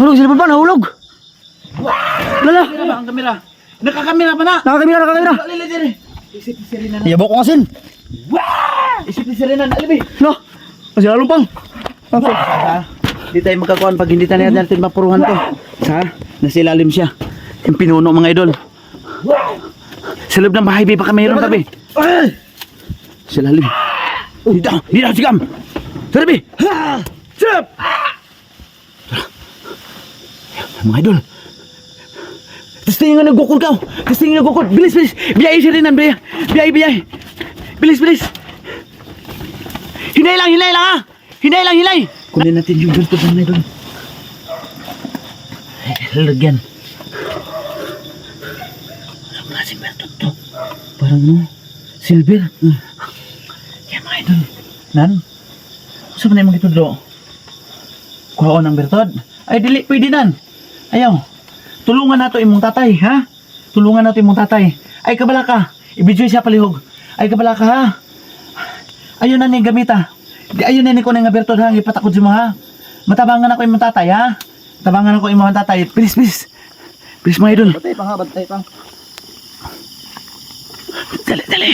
Nahulog sila pa, nahulog. Lala. Ang kamera. Nakakamera pa na. Nakakamera. Lili dire. Isip ni Serena na. Iyabok ko ngasin. Isip ni Serena na. Alibi. No. Kasi lalumpang. Okay. Di tayo magkakuan pag hindi tayo natin mapuruhan to. Sa? Nasilalim siya. Yung pinuno mga idol. Sa loob ng bahay, baka mayroon pa, be. Silalim. Dito, sigam. Sarbi. Sip. Mga idol. Testing nga nagkukul ka. Testing nga nagkukul. Bilis. Biyay siya rin ang biyay. Biyay. Bilis. Hinay lang ha. Hinay. Kunin natin yung ganito mga idol. Lagyan. Ano klaseng bertot to? Parang no, silver. Kaya mga idol. Nan? Saan na yung mga ito do? Kuhaon ang bertot? Ay, dili, pwede nan. Ayaw. Tulungan nato imong tatay, ha? Tulungan nato imong tatay. Ay, kabala ka. Ibidyo siya palihog. Ay, kabala ka, ha? Ayun na ni gamita. Ayun na ni ko na nga bertot, ha? Ipatakod si mo, ha? Matabangan ako imong tatay, ha? Tabangan ako imong tatay. Please. Please, mga idol. Batay pang. Dali.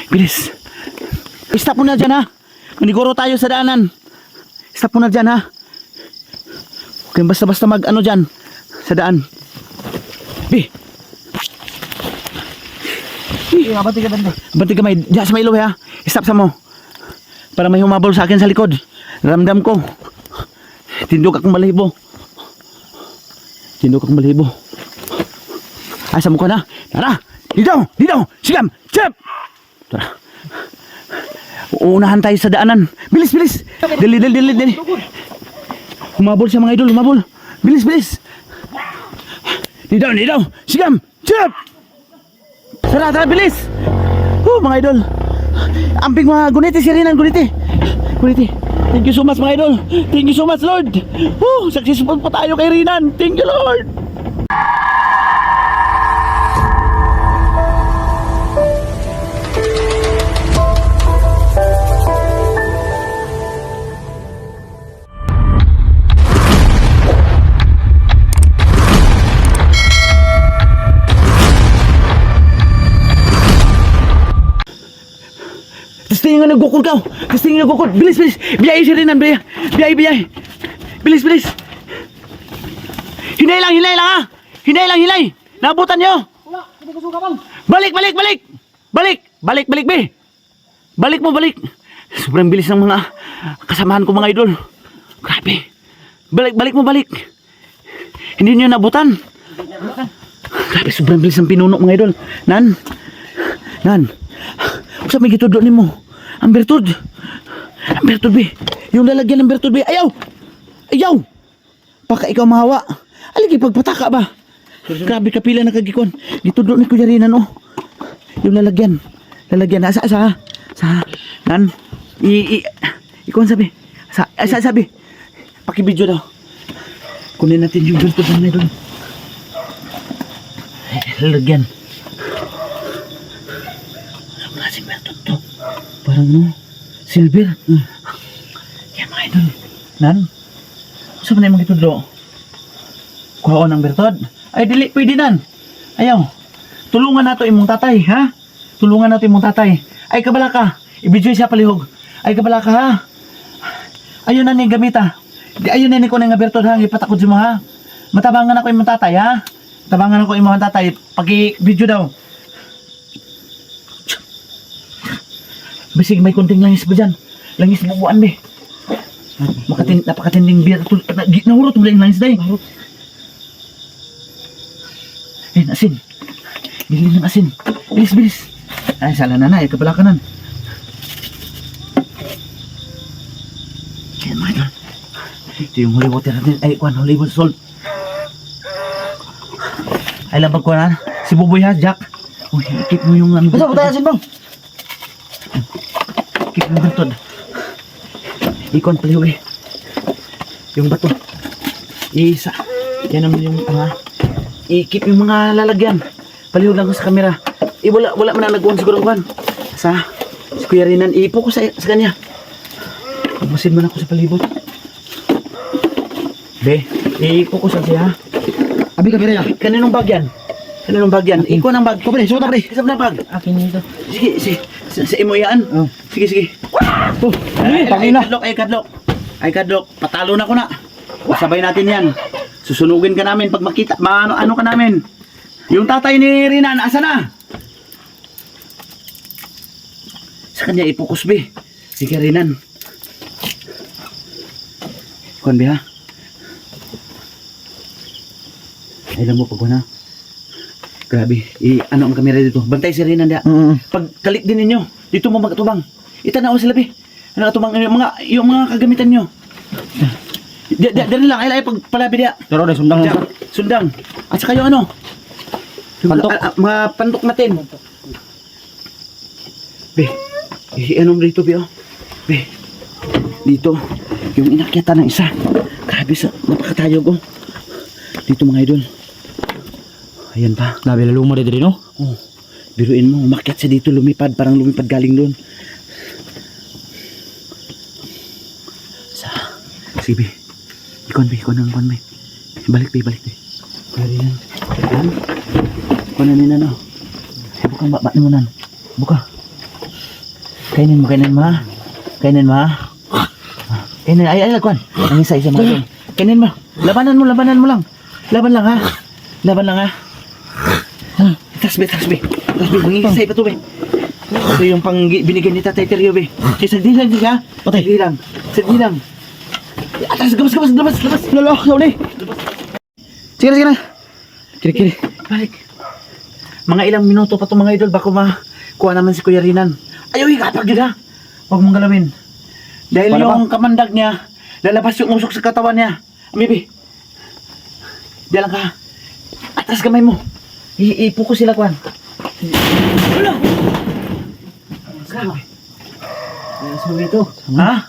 Bilis. Stop mo na dyan, ha? Maniguro tayo sa daanan. Stop mo na dyan, ha? Okay, basta mag-ano dyan. Sa daan. Batay ka banda. Banti ka may, diyan sa may ilaw, ha? Stop sa mo. Para may humabol sa akin sa likod. Ramdam ko. Tindog akong balahibo. Asa mo ka na? Tara! Dito! Sigam! Chep! Tara. Uunahan tayo sa daanan. Bilis! Dali. Humabol siya mga idol, humabol. Bilis! Dito! Sigam! Chep! Tara, bilis! Mga idol. Amping mga guniti, sirinan guniti. Thank you so much mga idol. Thank you so much Lord. Successful pa tayo kay Rinan. Thank you Lord. Testing nga nagkukul ka. Bilis. Biyay siya rin ang biyay. Bilis. Hinay lang ha. Hinay. Nabutan nyo. Wala, hindi ko suka bang. Balik, be. Balik. Sobrang bilis ng mga kasamahan ko mga idol. Grabe. Balik. Hindi nyo nabutan. Grabe, sobrang bilis ng pinuno mga idol. Nan. Usa may gitudo nimo. Ang bertud, be. Yung lalagyan ng bertud, be. Ayaw. Baka ikaw mahawa. Aligi pagpataka ba? Grabe kapila na kagikon. Gitudo ni Kuya Rinan, oh. Yung lalagyan. Sa. Nan. Ikon sabi. Sabi. Pakibidyo daw. Kunin natin yung bertud na doon. Lalagyan. Anong klaseng bertud to? Parang no, silver. Kaya mga idol. Nan? Saan na yung mga itulo? Kuhaon ang bertod? Ay, dili, pwede nan. Ayaw. Tulungan nato imong tatay, ha? Ay, kabala ka. Ibidyo siya palihog. Ay, kabala ka, ha? Ayun na ni gamita. Ayun na ni ko na nga bertod, ha? Ipatakod si mo, ha? Matabangan ako imong tatay, ha? Pag-i-video daw. Basig may konting langis ba dyan? Langis bubuan, be. Napakatinding beer. Nahurot mo lang yung langis dahi. Asin. Bili ng asin. Bilis. Ay, sala na. Kabala. Kaya mga idol. Ito yung holy water natin. Ay, holy water salt. Ay, labag ko na. Si Buboy ha, Jack. Uy, keep mo yung ano. Basta ko tayo asin bang. Keep mo bertod. Ikon paliw eh. Yung bato. Isa. Yan naman yung i-keep yung mga lalagyan. Paliw lang ko sa camera. Wala man na nag-uwan siguro kan. Si Kuya Rinan. Ipo ko sa kanya. Pagmasin man ako sa palibot. Be. Ikukusan siya. Abi ka pira ya. Kaninong bag yan? Kaninong bag yan? Iko ng bag. Ko pre, suot na pre. Isang na bag. Akin nito. Sige, sige. Sa imo yan. Oh. Sige, sige. Oh, Ay, tangina. kadlok. Patalo na ko na. Sabay natin yan. Susunugin ka namin pag makita. Ano ka namin. Yung tatay ni Rinan, asa na? Sa kanya ipokus, be. Sige, Rinan. Kuan, be, ha? Ay, alam mo, pag na. Grabe. Ano ang kamera dito? Bantay si Rinan, dia. Pag kalik din ninyo, dito mo magkatubang. Itanaw sila, be. Ano katubang, yung mga kagamitan nyo. Dali lang, ay pagpalabi dia. Pero na sundang Diyan, lang. sundang. At saka yung ano? Pantok. Mga pantok natin. Be, anong dito, be, oh? Be, dito, yung inakyatan ng isa. Grabe sa, napakatayog, oh. Dito, mga idol. Ayan pa. Labi lalo mo dito no? Oh, biruin mo, umakyat siya dito, lumipad, parang lumipad galing doon. Sige, be. Ikon, be. Balik, be. Pwede yan. Yan. Ikon na nina, no? Ay, buka, bakit mo nan? Buka. Kainin mo, ma. Kainin, ay, lagwan. Ang isa, mga doon. Kainin mo. Labanan mo lang. Laban lang, ha? Tas, be. Mangingisa pa to, be. Ito yung pang binigyan ni Tatay Teryo, be. Sagdi lang siya. Sagdi lang. Atas, labas. Lolo, sauli. Sige na. Kiri. Balik. Mga ilang minuto pa to, mga idol, bako makuha naman si Kuya Rinan. Ayaw, ikapag yun, ha? Huwag mong galawin. Dahil Paano yung kamandag niya, lalabas yung usok sa katawan niya. Amibi. Diyan lang ka. Atas kamay mo. Ipuko sila, Kwan. Wala. Sabi ito. Ha?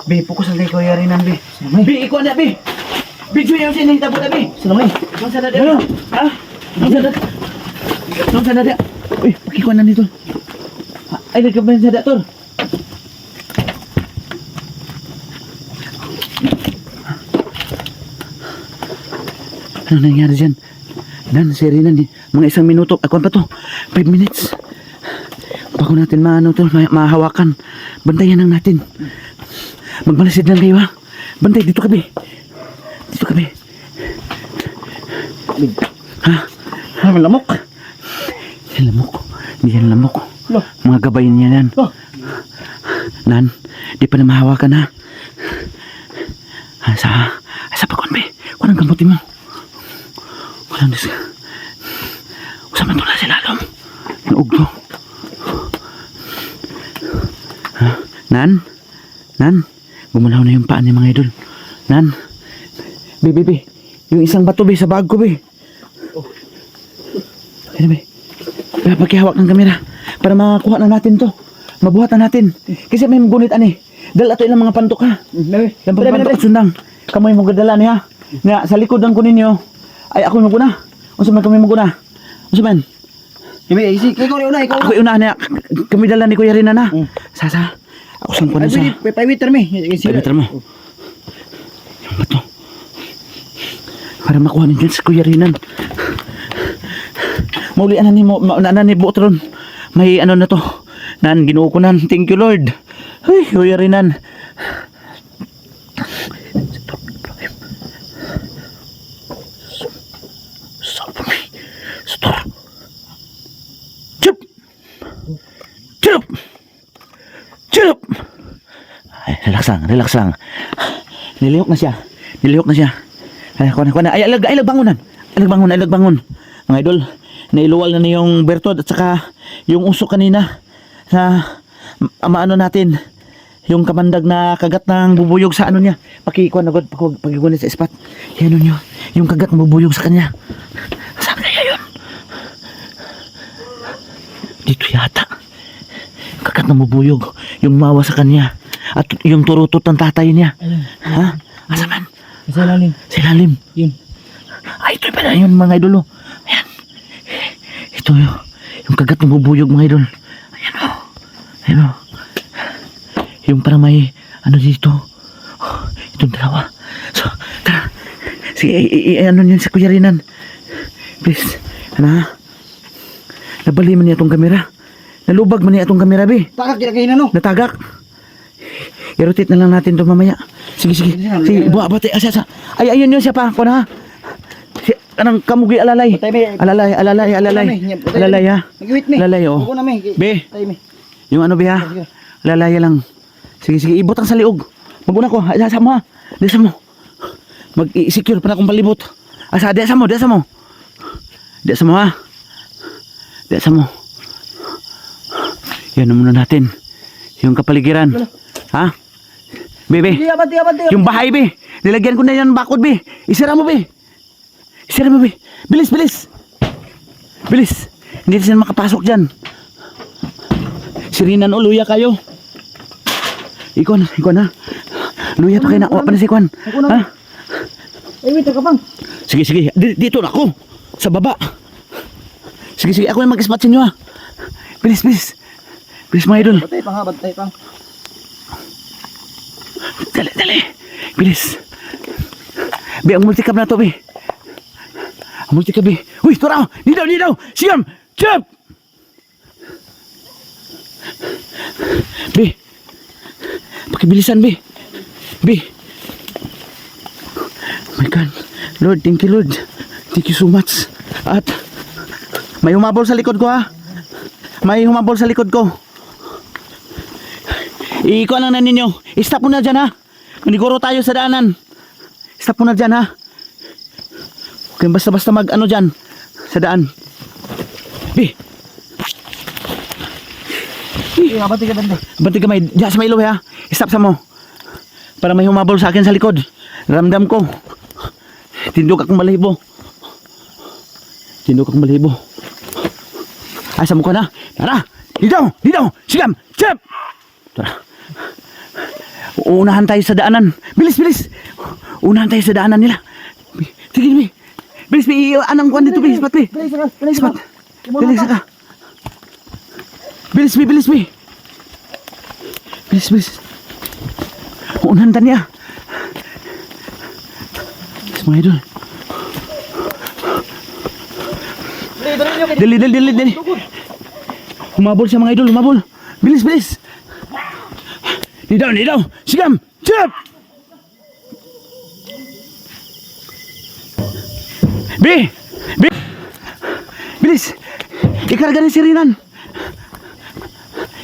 Be, pukus na Kuya Rinan, be. Be, ikaw na, be. Video yung sinita po na, be. Salamay. Nung sana dia? Ha? Nung sana dia? Uy, pakikuan na nito. Ay, nagkabayan sa dator. Ano nangyari dyan? Dan, si Rinan, mga isang minuto. Ako pa to? 5 minutes. Bago natin mahawakan. Bantayan lang natin. Magmalasid lang kayo, ha? Bantay, dito ka, be. Ha? Lamok. Hindi yan lamok. Lo. Mga gabay niya yan. Oh. Nan, di pa na mahawakan, ha? Sa pagkon, be. Kung ang gamutin mo. Walang dis. Usaman to na sila, alam. Yung ugdo. Ha? Nan? Gumalaw na yung paan niya, mga idol. Nan? Be. Yung isang bato, be, sa bag ko, be. Ano, be? Pagkihawak ng kamera para makakuha na natin to. Mabuhat na natin. Kasi may magunit, ani. Dala to ilang mga pantok, ha? Yung pantok at sundang. Kamoy mo gadala niya. Nga, sa likod ng kunin niyo, ay ako maguna. Unsa man kami maguna? Unsa man? Ikaw na. Ako una niya. Kami dala ni Kuya Rinan, ha? Sasa. Ako sang kunin sa... Paiwitter mi. Paiwitter mo. Yung bato. Para makuha ninyo sa Kuya Rinan. Mauli ni Botron. May ano na to. Nan, ginuo ko nan. Thank you, Lord. Ay, Kuya Rinan. Stop. Chup. Ay, relax lang. Nilihok na siya. Ay, kuha na. Ay, bangon. Mga idol, nailuwal na yung Bertod at saka yung usok kanina na maano natin yung kamandag na kagat ng bubuyog sa ano niya. Pakikuan na god, pagigunin sa spot. Yan nyo, yung kagat ng bubuyog sa kanya. Saan kaya yun? Dito yata. Kagat ng bubuyog, yung mawa sa kanya. At yung turutot ng tatay niya. Ha? Asa man? Sa ilalim. Yun. Ay, ito pala yun, mga idol. Ayan. Ito yung kagat ng bubuyog, mga idol. Ayan o. Yung parang may ano dito. Itong dalawa. So, tara. Sige, ano yun sa Kuya Rinan. Please, ana. Nabali man niya itong kamera. Nalubag man niya itong kamera, be. Takak kita kayo na no. Natagak. I-rotate na lang natin ito mamaya. Sige. Sige, buha, bati. Asa. Ay, ayun yun siya pa. Kung na, ha. Anong kamugi alalay? Patay, be. Alalay ha. Nag-wait me. Alalay, oh. Buko na me. Be. Patay me. Yung ano, be, ha. Sige. Alalay lang. Sige, ibutang sa liog. Maguna ko. Asa mo, ha. Desa mo. Mag-i-secure pa na akong palibot. Asa, desa mo, ha. Desa mo. Yan muna natin. Yung kapaligiran. Ha? Be. Abante. Yung bahay, be. Nilagyan ko na yan ng bakod, be. Isira mo, be. Bilis. Hindi na sila makapasok dyan. Sirinan o, luya kayo. Ikon na. Luya pa kayo na. Pa na si Ikon. Ha? Ay, wait, ka pang. Sige. Dito na ako. Sa baba. Sige. Ako na mag-spot sa inyo, ha. Bilis. Bilis, mga idol. Batay pang. Dali. Bilis. Be, ang multicam na to, be. Uy, tura! Dito! Siyam! Chop! Be. Pakibilisan, be. Oh my God. Lord, thank you, Lord. Thank you so much. At may humabol sa likod ko, ha. Ikuha lang na ninyo. I-stop mo na dyan, ha. Maniguro tayo sa daanan. Stop mo na dyan, ha. Okay, basta mag-ano dyan. Sa daan. Be. Abante ka. Banti kamay. Diyan sa may ilaw, ha. I-stop sa mo. Para may humabol sa akin sa likod. Ramdam ko. Tindog akong balahibo. Asa mo ka na? Tara. Dito. Sigam. Chep. Tara. Unahan tayo sa daanan. Bilis. Unahan tayo sa daanan nila. Sige, be. Bilis, be. Anong kuwan dito, be. Spat, be. Spat. Bilis ka. Bilis, be. Bilis. Unahan tayo niya. Bilis, mga idol. Dali. Humabol siya, mga idol. Bilis. Dito. Sigam. Chep. Be. Bilis. Ikarga ni Sirinan.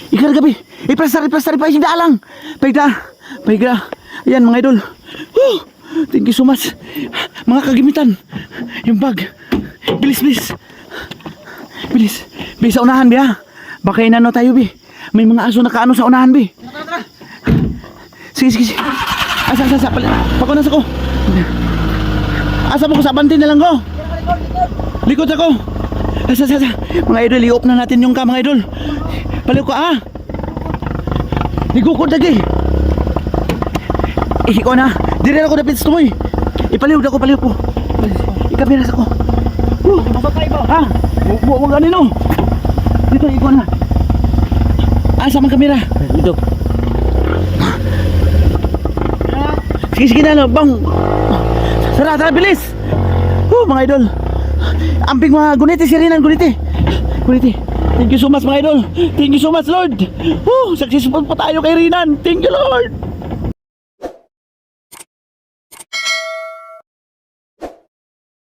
Ikarga, be. Iplastar pa yung daalang. Paiga. Ayan, mga idol. Thank you so much. Mga kagimitan. Yung bag. Bilis. Be, sa unahan, be, ha. Baka inano tayo, be. May mga aso nakaano sa unahan, be. Tara. Sige. Asa. Pakunas ako. Asa mo ko sa bantin na lang ko. Likod ako. Asa. Mga idol, i-off na natin yung mga idol. Paliw ko, ah. Ligukod lagi. Ikaw na. Dire ako na pits tumoy. Ipaliw po. Ikabiras ako. Mabakay ba? Ha? Huwag ganino. Dito, ikaw na. Asa man kamera? Dito. Sige na, bang. Tara, bilis. Mga idol. Amping mga guniti, Sirinan, guniti. Thank you so much, mga idol. Thank you so much, Lord. Successful pa tayo kay Rinan. Thank you, Lord.